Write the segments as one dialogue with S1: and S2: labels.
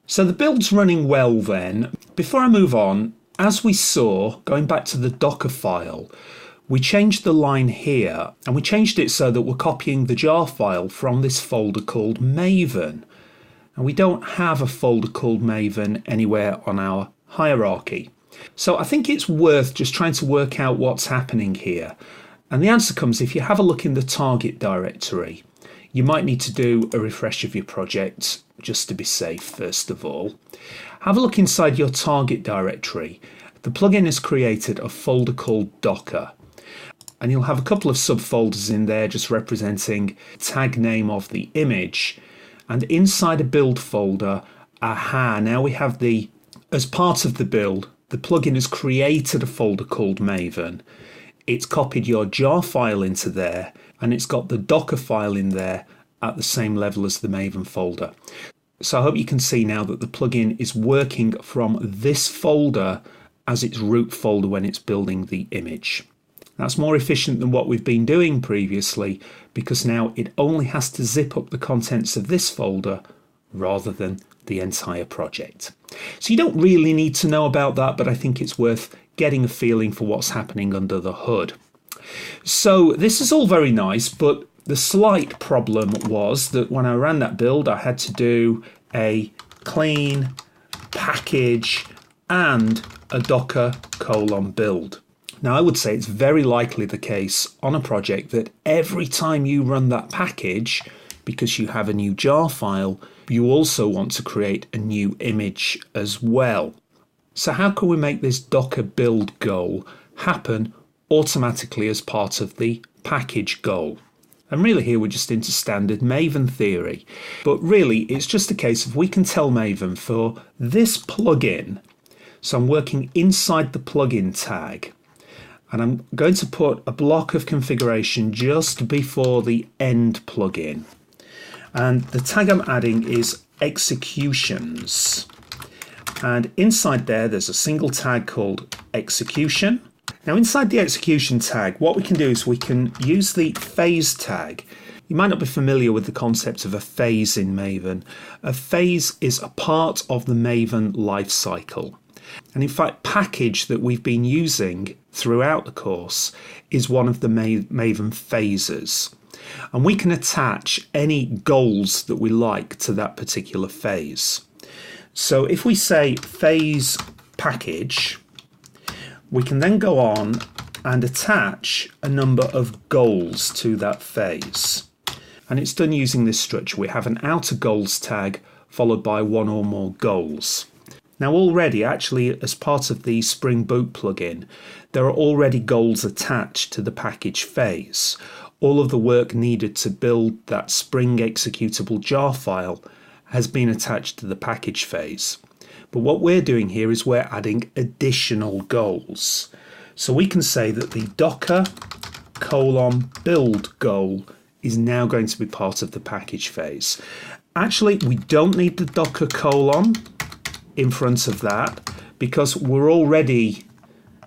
S1: So the build's running well then. Before I move on, as we saw, going back to the Docker file, we changed the line here, and we changed it so that we're copying the jar file from this folder called Maven. And we don't have a folder called Maven anywhere on our hierarchy. So I think it's worth just trying to work out what's happening here. And the answer comes if you have a look in the target directory. You might need to do a refresh of your project just to be safe first of all. Have a look inside your target directory. The plugin has created a folder called Docker. And you'll have a couple of subfolders in there just representing the tag name of the image. And inside a build folder, now we have as part of the build, the plugin has created a folder called Maven. It's copied your jar file into there, and it's got the Docker file in there at the same level as the Maven folder. So I hope you can see now that the plugin is working from this folder as its root folder when it's building the image. That's more efficient than what we've been doing previously, because now it only has to zip up the contents of this folder rather than the entire project. So you don't really need to know about that, but I think it's worth getting a feeling for what's happening under the hood. So this is all very nice, but the slight problem was that when I ran that build, I had to do a clean package and a Docker :build. Now I would say it's very likely the case on a project that every time you run that package, because you have a new jar file, you also want to create a new image as well. So how can we make this Docker build goal happen automatically as part of the package goal? And really here we're just into standard Maven theory. But really it's just a case of we can tell Maven for this plugin. So I'm working inside the plugin tag. And I'm going to put a block of configuration just before the end plugin. And the tag I'm adding is executions. And inside there's a single tag called execution. Now inside the execution tag, what we can do is we can use the phase tag. You might not be familiar with the concept of a phase in Maven. A phase is a part of the Maven lifecycle. And in fact, package that we've been using throughout the course is one of the Maven phases. And we can attach any goals that we like to that particular phase. So if we say phase package, we can then go on and attach a number of goals to that phase. And it's done using this structure. We have an outer goals tag followed by one or more goals. Now already, actually, as part of the Spring Boot plugin, there are already goals attached to the package phase. All of the work needed to build that Spring executable jar file has been attached to the package phase. But what we're doing here is we're adding additional goals. So we can say that the Docker :build goal is now going to be part of the package phase. Actually, we don't need the Docker : in front of that, because we're already,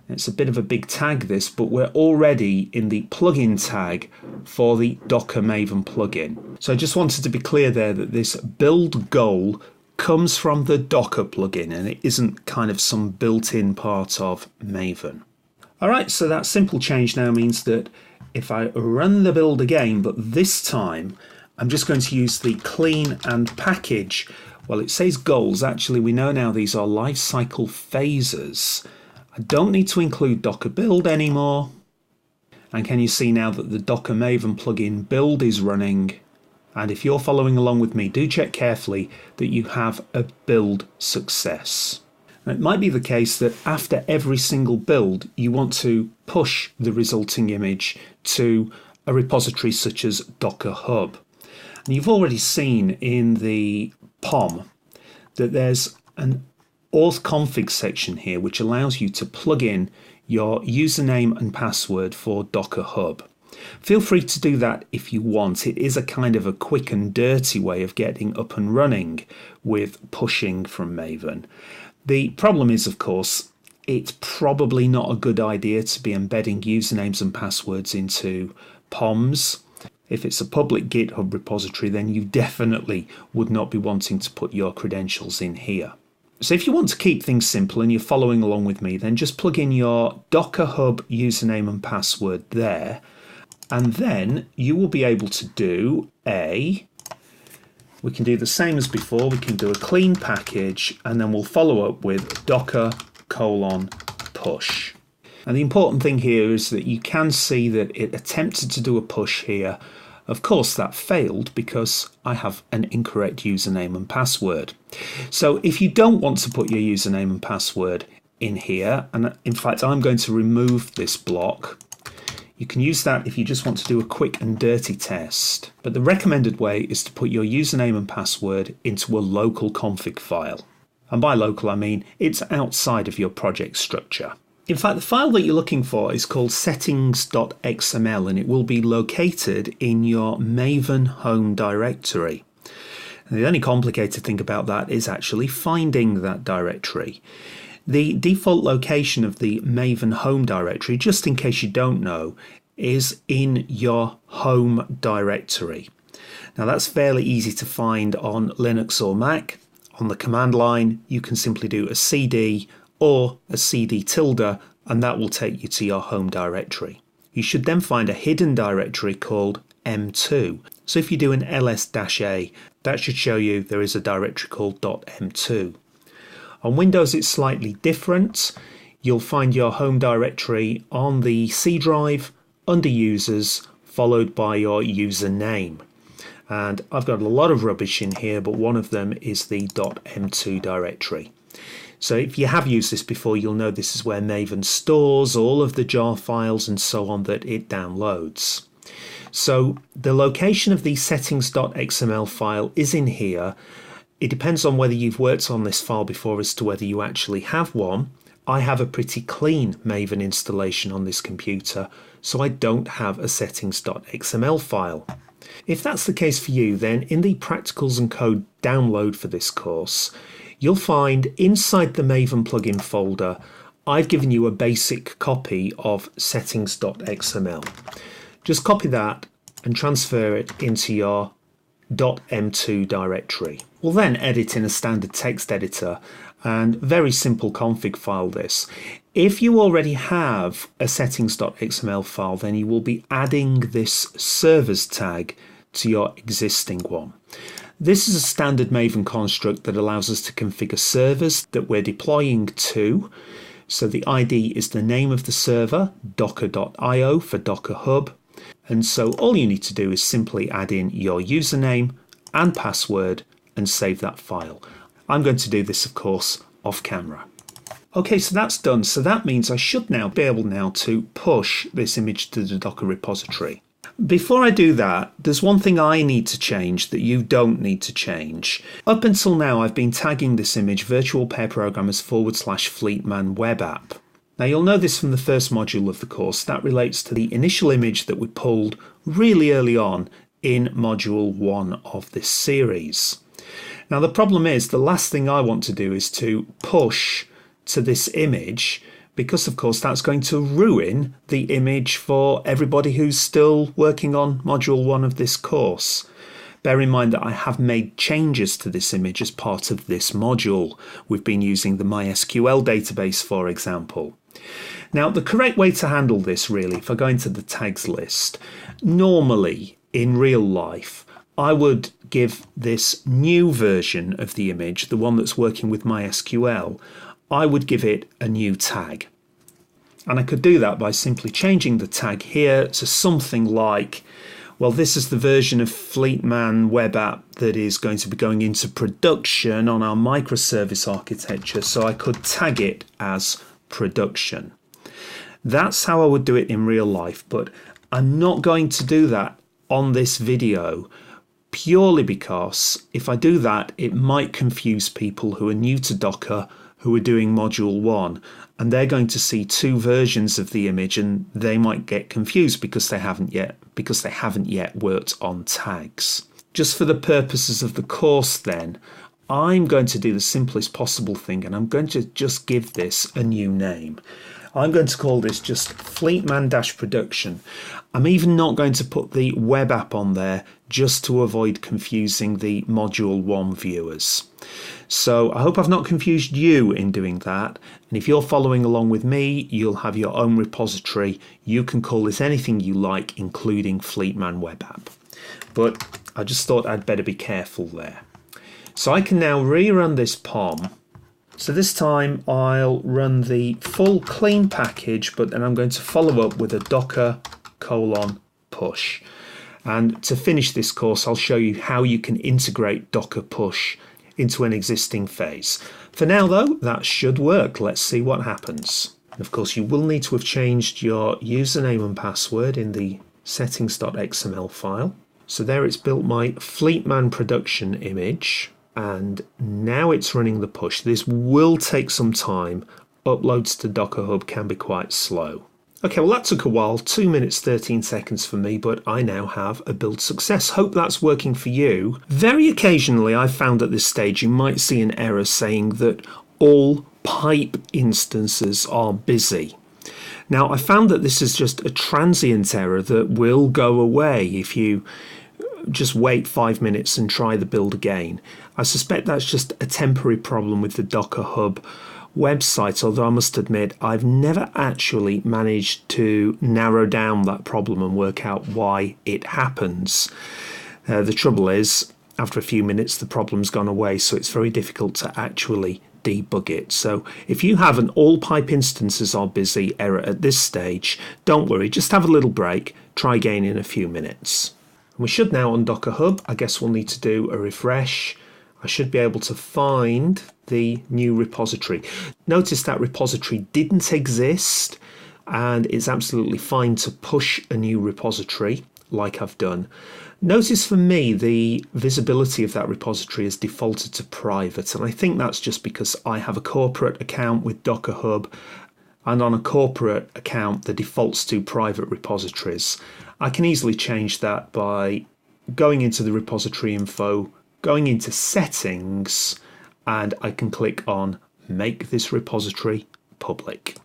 S1: it's a bit of a big tag this, but we're already in the plugin tag for the Docker Maven plugin. So I just wanted to be clear there that this build goal comes from the Docker plugin and it isn't kind of some built-in part of Maven. Alright, so that simple change now means that if I run the build again, but this time I'm just going to use the clean and package. Well, it says goals. Actually, we know now these are lifecycle phases. I don't need to include Docker build anymore. And can you see now that the Docker Maven plugin build is running? And if you're following along with me, do check carefully that you have a build success. Now, it might be the case that after every single build, you want to push the resulting image to a repository such as Docker Hub. And you've already seen in the POM that there's an auth config section here which allows you to plug in your username and password for Docker Hub. Feel free to do that if you want. It is a kind of a quick and dirty way of getting up and running with pushing from Maven. The problem is, of course, it's probably not a good idea to be embedding usernames and passwords into POMs. If it's a public GitHub repository, then you definitely would not be wanting to put your credentials in here. So if you want to keep things simple and you're following along with me, then just plug in your Docker Hub username and password there, and then you will be able to do we can do the same as before. We can do a clean package, and then we'll follow up with docker:push. And the important thing here is that you can see that it attempted to do a push here. Of course, that failed because I have an incorrect username and password. So if you don't want to put your username and password in here, and in fact, I'm going to remove this block. You can use that if you just want to do a quick and dirty test. But the recommended way is to put your username and password into a local config file. And by local, I mean it's outside of your project structure. In fact, the file that you're looking for is called settings.xml, and it will be located in your Maven home directory. And the only complicated thing about that is actually finding that directory. The default location of the Maven home directory, just in case you don't know, is in your home directory. Now that's fairly easy to find on Linux or Mac. On the command line, you can simply do a cd or a cd tilde, and that will take you to your home directory. You should then find a hidden directory called m2. So if you do an ls-a, that should show you there is a directory called .m2. On Windows it's slightly different. You'll find your home directory on the C drive under users, followed by your username. And I've got a lot of rubbish in here, but one of them is the .m2 directory. So if you have used this before, you'll know this is where Maven stores all of the jar files and so on that it downloads. So the location of the settings.xml file is in here. It depends on whether you've worked on this file before as to whether you actually have one. I have a pretty clean Maven installation on this computer, so I don't have a settings.xml file. If that's the case for you, then in the Practicals and Code download for this course, you'll find inside the Maven plugin folder, I've given you a basic copy of settings.xml. Just copy that and transfer it into your .m2 directory. We'll then edit in a standard text editor and very simple config file this. If you already have a settings.xml file, then you will be adding this servers tag to your existing one. This is a standard Maven construct that allows us to configure servers that we're deploying to. So the ID is the name of the server, docker.io for Docker Hub. And so all you need to do is simply add in your username and password and save that file. I'm going to do this, of course, off camera. Okay, so that's done. So that means I should now be able to push this image to the Docker repository. Before I do that, there's one thing I need to change that you don't need to change. Up until now, I've been tagging this image virtual pair programmers /Fleetman web app. Now you'll know this from the first module of the course. That relates to the initial image that we pulled really early on in module 1 of this series. Now the problem is the last thing I want to do is to push to this image, because of course that's going to ruin the image for everybody who's still working on module 1 of this course. Bear in mind that I have made changes to this image as part of this module. We've been using the MySQL database, for example. Now the correct way to handle this, really, if I go into the tags list, normally in real life I would give this new version of the image, the one that's working with MySQL, I would give it a new tag. And I could do that by simply changing the tag here to something like, well, this is the version of Fleetman web app that is going to be going into production on our microservice architecture, so I could tag it as production. That's how I would do it in real life, but I'm not going to do that on this video, purely because if I do that, it might confuse people who are new to Docker, who are doing module 1, and they're going to see two versions of the image and they might get confused because they haven't yet worked on tags. Just for the purposes of the course then, I'm going to do the simplest possible thing, and I'm going to just give this a new name. I'm going to call this just Fleetman-Production. I'm even not going to put the web app on there just to avoid confusing the Module 1 viewers. So I hope I've not confused you in doing that. And if you're following along with me, you'll have your own repository. You can call this anything you like, including Fleetman web app. But I just thought I'd better be careful there. So I can now rerun this POM. So this time I'll run the full clean package, but then I'm going to follow up with a docker:push. And to finish this course, I'll show you how you can integrate Docker push into an existing phase. For now though, that should work. Let's see what happens. And of course, you will need to have changed your username and password in the settings.xml file. So there it's built my Fleetman production image. And now it's running the push. This will take some time. Uploads to Docker Hub can be quite slow. Okay, well that took a while, 2 minutes 13 seconds for me, but I now have a build success. Hope that's working for you. Very occasionally I've found at this stage you might see an error saying that all pipe instances are busy. Now I found that this is just a transient error that will go away if you just wait 5 minutes and try the build again. I suspect that's just a temporary problem with the Docker Hub website, although I must admit I've never actually managed to narrow down that problem and work out why it happens. The trouble is, after a few minutes the problem's gone away, so it's very difficult to actually debug it. So if you have an all pipe instances are busy error at this stage, don't worry, just have a little break, try again in a few minutes. We should now on Docker Hub, I guess we'll need to do a refresh. I should be able to find the new repository. Notice that repository didn't exist, and it's absolutely fine to push a new repository like I've done. Notice for me the visibility of that repository is defaulted to private, and I think that's just because I have a corporate account with Docker Hub, and on a corporate account the default's to private repositories. I can easily change that by going into the repository info, going into settings, and I can click on make this repository public.